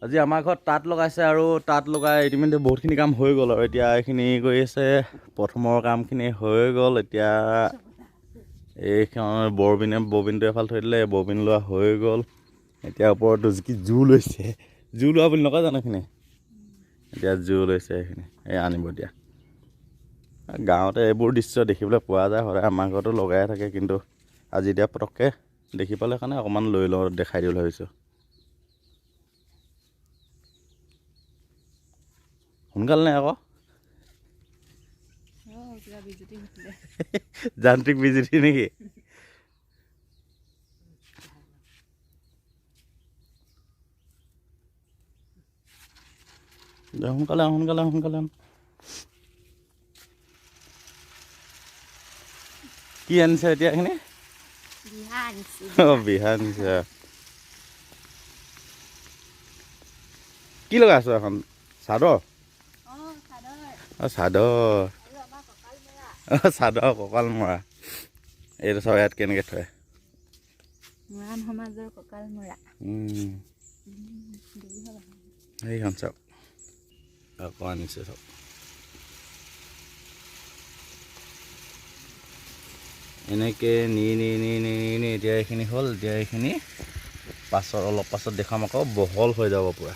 আজি আমাৰ ঘৰত তাঁত লগাইছে আৰু তাঁত লগাই ইতিমধ্যে বহুতখিনি কাম হৈ গ'ল আৰু এতিয়া এইখিনি কৰি আছে প্ৰথমৰ কামখিনি হৈ গ'ল এতিয়া এইখন ববিনটো এফালে থৈ দিলে ববিন লোৱা হৈ গ'ল এতিয়া ওপৰত কি জোৰ লৈছে জোৰ লোৱা বুলি নকয় জানো এইখিনি এতিয়া জোৰ লৈছে এইখিনি এই আনিব দিয়া গাঁৱতে এইবোৰ দৃশ্য দেখিবলৈ পোৱা যায় সদায় আমাৰ ঘৰতো লগাই থাকে কিন্তু আজি এতিয়া পটককৈ দেখি পালে কাৰণে অকণমান লৈ লওঁ দেখাই দিবলৈ ভাবিছোঁ সোনকালে নাই আকৌ যান্ত্ৰিক বিজুতি নেকি সোনকালে সোনকালে কি আনিছে এতিয়া এইখিনি বিহা আনিছে কি লগাই আছো এখন চাদৰ চাদৰ কঁকাল মৰা এইটো চব ইয়াত কেনেকৈ থয় মৰাণ সমাজৰ কঁকাল মৰা সেইখন চাওক আকৌ আনিছে চব এনেকৈ নি এতিয়া এইখিনি হ'ল এতিয়া এইখিনি অলপ পাছত দেখাম আকৌ বহল হৈ যাব পূৰা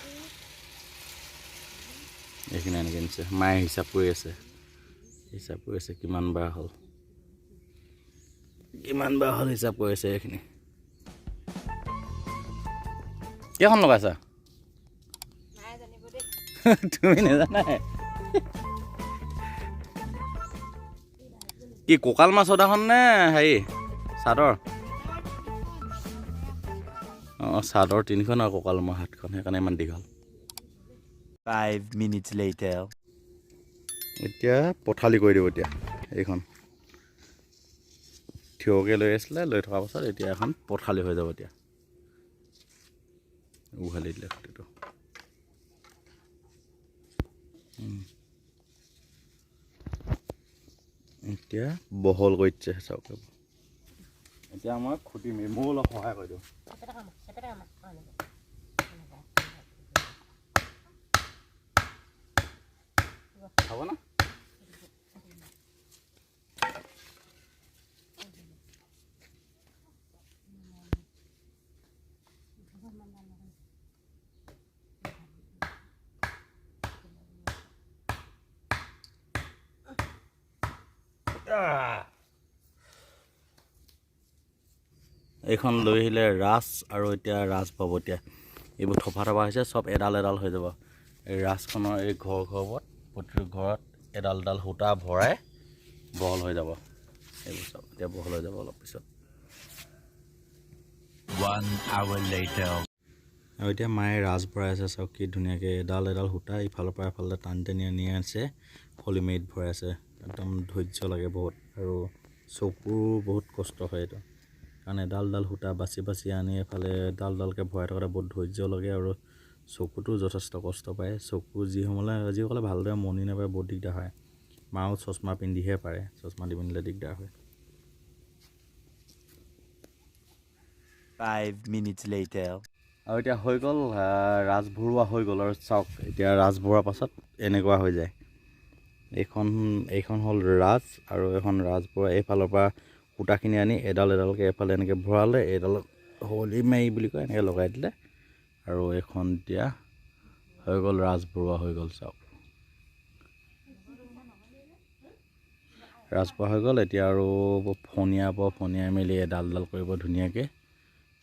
এইখিনি এনেকৈ নিছে মায়ে হিচাপ কৰি আছে কিমান বাৰ হ'ল হিচাপ কৰি আছে এইখিনি কেইখন লগাইছা তুমি নাজানা কি কঁকাল মাছ সদাখন নে হেৰি চাদৰ অঁ চাদৰ তিনিখন আৰু কঁকাল মাছ হাতখন সেইকাৰণে ইমান দীঘল 5 minutes later এতিয়া পথালি কৰি দিব এতিয়া এইখন থিয়কৈ লৈ আছিলে লৈ থকাৰ পাছত এতিয়া এখন পথালি হৈ যাব এতিয়া উঘালি দিলে খুঁটিটো এতিয়া বহল কৰি দিছে চাওক এতিয়া মই খুঁটিম মই অলপ সহায় কৰি দিওঁ হ'ব না এইখন লৈ আহিলে ৰাজ আৰু এতিয়া ৰাজ পাব এতিয়া এইবোৰ থপা হৈছে চব এডাল হৈ যাব এই ৰাজখনৰ এই ঘৰবোৰত প্ৰতিটো ঘৰত এডাল সূতা ভৰাই বহল হৈ যাব এইবোৰ চব এতিয়া বহল হৈ যাব অলপ পিছত 1 hour later আৰু এতিয়া মায়ে ৰাজ ভৰাই আছে চাওক কি ধুনীয়াকৈ এডাল সূতা ইফালৰ পৰা এফালে টানি আনি আছে ফলি মেৰিত ভৰাই আছে একদম ধৈৰ্য লাগে বহুত আৰু চকুৰো বহুত কষ্ট হয় এইটো কাৰণ এডাল সূতা বাচি আনি এফালে এডালকৈ ভৰাই থকাতে বহুত ধৈৰ্য লাগে আৰু চকুটো যথেষ্ট কষ্ট পায় চকু যিসকলে ভালদৰে মনি নাপায় বহুত দিগদাৰ হয় মাও চশমা পিন্ধিহে পাৰে চশমা দি পিন্ধিলে দিগদাৰ হয় 5 minutes later আৰু এতিয়া হৈ গ'ল ৰাজ ভৰোৱা হৈ গ'ল আৰু চাওক এতিয়া ৰাজ ভৰোৱাৰ পাছত এনেকুৱা হৈ যায় এইখন হ'ল ৰাজ আৰু এখন ৰাজ ভৰোৱা এইফালৰ পৰা সূতাখিনি আনি এডালকৈ এফালে এনেকৈ ভৰালে এইডাল হলি মাৰি বুলি কয় এনেকৈ লগাই দিলে আৰু এইখন এতিয়া হৈ গ'ল ৰাজ ভৰোৱা হৈ গ'ল চাওক ৰাজ ভৰোৱা হৈ গ'ল এতিয়া আৰু ফনিয়াই মেলি এডাল কৰিব ধুনীয়াকৈ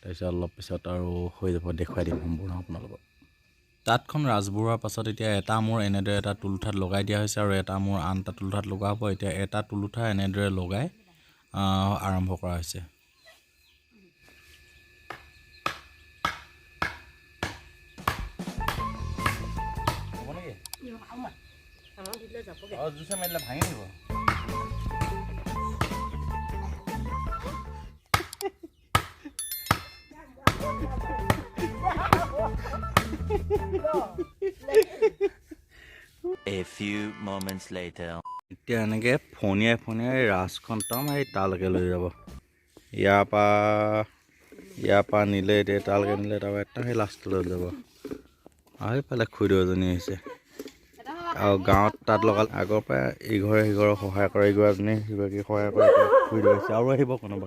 তাৰপিছত অলপ পিছত আৰু হৈ যাব দেখুৱাই দিম সম্পূৰ্ণ আপোনালোকক তাঁতখন ৰাজ ভৰোৱাৰ পাছত এতিয়া এটা মূৰ এনেদৰে এটা তুলুঠাত লগাই দিয়া হৈছে আৰু এটা মূৰ আন এটা তুলুঠাত লগোৱা হ'ব এতিয়া এটা তুলুঠা এনেদৰে লগাই আৰম্ভ কৰা হৈছে ভাঙি দিব A few moments later এতিয়া এনেকৈ ফনিয়াই ৰাজখন এই তালৈকে লৈ যাব ইয়াৰ পৰা নিলে এতিয়া তালৈকে নিলে তাৰপৰা এটা সেই লাষ্টলৈ যাব এইফালে খুৰীদেউজনী আহিছে আৰু গাঁৱত তাঁত লগালে আগৰ পৰা ইঘৰে সিঘৰক সহায় কৰে, ইগৰাজনী সিগৰাকীক সহায় কৰে। খুৰীদেউ আহিছে আৰু আহিব কোনোবা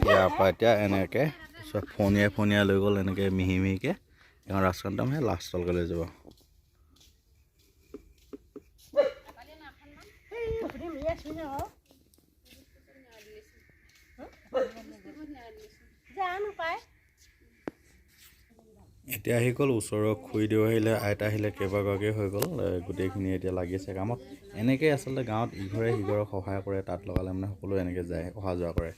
ইয়াৰ পৰা এতিয়া এনেকৈ চব ফনিয়াই লৈ গ'ল এনেকৈ মিহি মিহিকৈ এখন ৰাজকান্তমহে লাষ্টলৈকে লৈ যাব। এতিয়া আহি গ'ল ওচৰৰ খুৰীদেউ আহিলে, আইতা আহিলে, কেইবাগৰাকী হৈ গ'ল। গোটেইখিনি এতিয়া লাগিছে কামত। এনেকৈ আচলতে গাঁৱত ইঘৰে সিঘৰক সহায় কৰে, তাঁত লগালে মানে সকলোৱে এনেকৈ যায়, অহা যোৱা কৰে।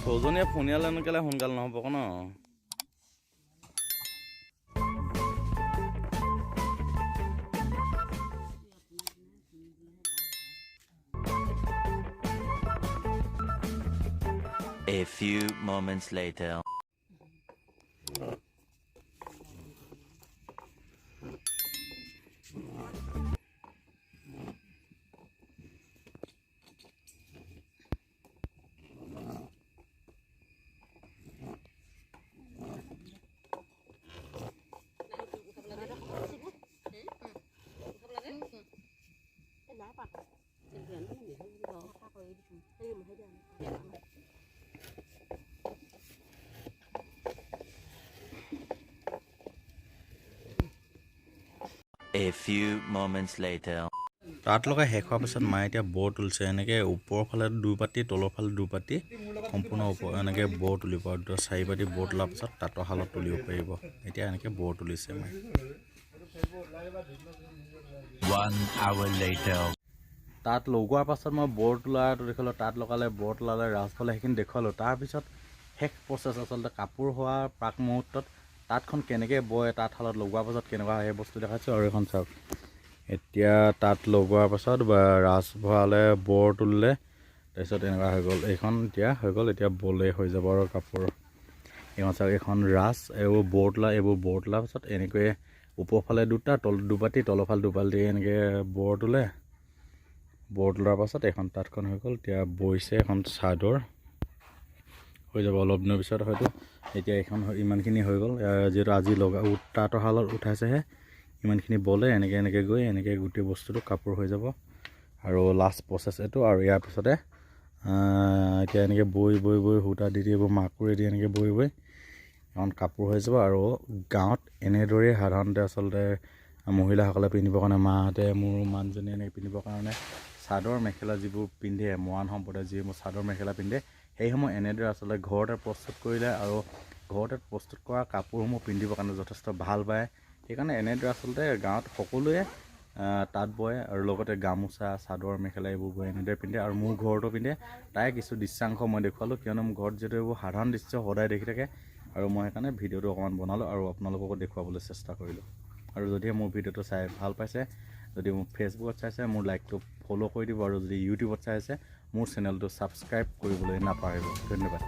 ছজনীয়ে ফোনিয়ালে নকলে সোনকালে নহ'ব ন। A few moments later. A few moments later. তাঁত লগাই শেষ হোৱাৰ পিছত মায়ে এতিয়া বৰ তুলিছে। এনেকৈ ওপৰৰ ফালে দুপাতি, তলৰ ফালে দুপাতি, সম্পূৰ্ণ এনেকৈ বৰ তুলিব। 4 পাতি বৰ তোলাৰ পিছত তাঁতৰ শালত তুলিব পাৰিব। এতিয়া এনেকৈ বৰ তুলিছে মায়ে। 1 hour later. তাঁত লগোৱাৰ পাছত মই বৰ তোলাটো দেখালোঁ, তাঁত লগালে, বৰ তোলালে, ৰাজফালে সেইখিনি দেখুৱালোঁ। তাৰপিছত শেষ প্ৰচেছ আচলতে কাপোৰ হোৱাৰ প্ৰাক মুহূৰ্তত তাঁতখন কেনেকৈ বয়, তাঁতশালত লগোৱাৰ পাছত কেনেকুৱা সেই বস্তু দেখাইছোঁ। আৰু এখন চাওক, এতিয়া তাঁত লগোৱাৰ পাছত ৰাজ ভৰালে, বৰ তুলিলে, তাৰপিছত এনেকুৱা হৈ গ'ল। এইখন এতিয়া হৈ গ'ল, এতিয়া বলে হৈ যাব আৰু কাপোৰ। এইখন চাওক, এইখন ৰাজ, এইবোৰ বৰ তোলা, এইবোৰ বৰ তোলাৰ পাছত এনেকৈয়ে ওপৰৰ ফালে দুটা, দুপাতি, তলৰ ফালে দুপাতি এনেকৈ বৰ তোলে। বৰ তোলাৰ পাছত এখন তাঁতখন হৈ গ'ল। এতিয়া বৈছে এখন চাদৰ হৈ যাব অলপ দিনৰ পিছত হয়তো। এতিয়া এইখন ইমানখিনি হৈ গ'ল। যিহেতু আজি তাঁতৰ শালত উঠাইছেহে, ইমানখিনি বলে এনেকৈ গৈ এনেকৈ গোটেই বস্তুটো কাপোৰ হৈ যাব। আৰু লাষ্ট প্ৰচেছ এইটো। আৰু ইয়াৰ পিছতে এতিয়া এনেকৈ বৈ সূতা দি এইবোৰ মাকুৰে দি এনেকৈ বৈ এখন কাপোৰ হৈ যাব। আৰু গাঁৱত এনেদৰেই সাধাৰণতে আচলতে মহিলাসকলে পিন্ধিবৰ কাৰণে, মাহঁতে মোৰ মানুহজনী এনেকৈ পিন্ধিবৰ কাৰণে চাদৰ মেখেলা যিবোৰ পিন্ধে, মৰাণ সম্প্ৰদায়ে যিবোৰ চাদৰ মেখেলা পিন্ধে, সেইসমূহ এনেদৰে আচলতে ঘৰতে প্ৰস্তুত কৰিলে আৰু ঘৰতে প্ৰস্তুত কৰা কাপোৰসমূহ পিন্ধিবৰ কাৰণে যথেষ্ট ভাল পায়। সেইকাৰণে এনেদৰে আচলতে গাঁৱত সকলোৱে তাঁত বয় আৰু লগতে গামোচা, চাদৰ মেখেলা এইবোৰ বয় এনেদৰে পিন্ধে। আৰু মোৰ ঘৰতো পিন্ধে। তাই কিছু দৃশ্যাংশ মই দেখুৱালোঁ, কিয়নো মোৰ ঘৰত যিহেতু এইবোৰ সাধাৰণ দৃশ্য সদায় দেখি থাকে, আৰু মই সেইকাৰণে ভিডিঅ'টো অকণমান বনালোঁ আৰু আপোনালোককো দেখুৱাবলৈ চেষ্টা কৰিলোঁ। আৰু যদিহে মোৰ ভিডিঅ'টো চাই ভাল পাইছে, যদি মোৰ ফেচবুকত চাইছে মোৰ লাইকটো ফ'ল' কৰি দিব, আৰু যদি ইউটিউবত চাইছে মোৰ চেনেলটো ছাবস্ক্ৰাইব কৰিবলৈ নাপাহৰিব। ধন্যবাদ।